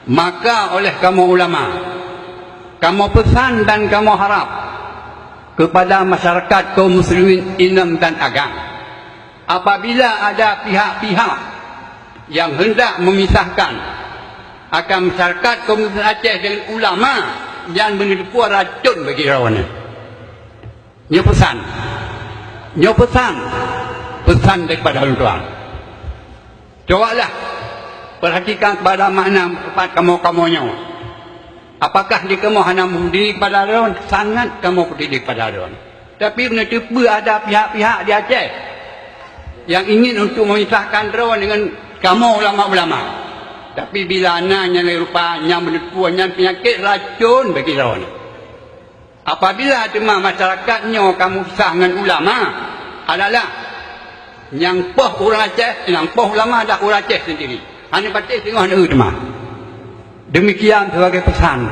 Maka oleh kamu ulama, kamu pesan dan kamu harap kepada masyarakat kaum muslimin Inem dan Agam, apabila ada pihak-pihak yang hendak memisahkan akan masyarakat kaum muslimin Aceh dengan ulama yang menipu racun bagi rawan. Nyo pesan daripada tuan. Cobalah perhatikan kepada makna tempat kamu-kamunya. Apakah dia kamu hanya berdiri kepada rawan? Sangat kamu berdiri kepada rawan. Tapi benda tipu ada pihak-pihak di Aceh yang ingin untuk memisahkan rawan dengan kamu ulama-ulama. Tapi bila anaknya rupanya menipuannya penyakit racun bagi rawan. Apabila cuma masyarakatnya kamu pisah dengan ulama, adalah yang poh orang Aceh, yang poh ulama ada orang Aceh sendiri. Hanya batik tengok hanya cuma. Demikian sebagai pesan.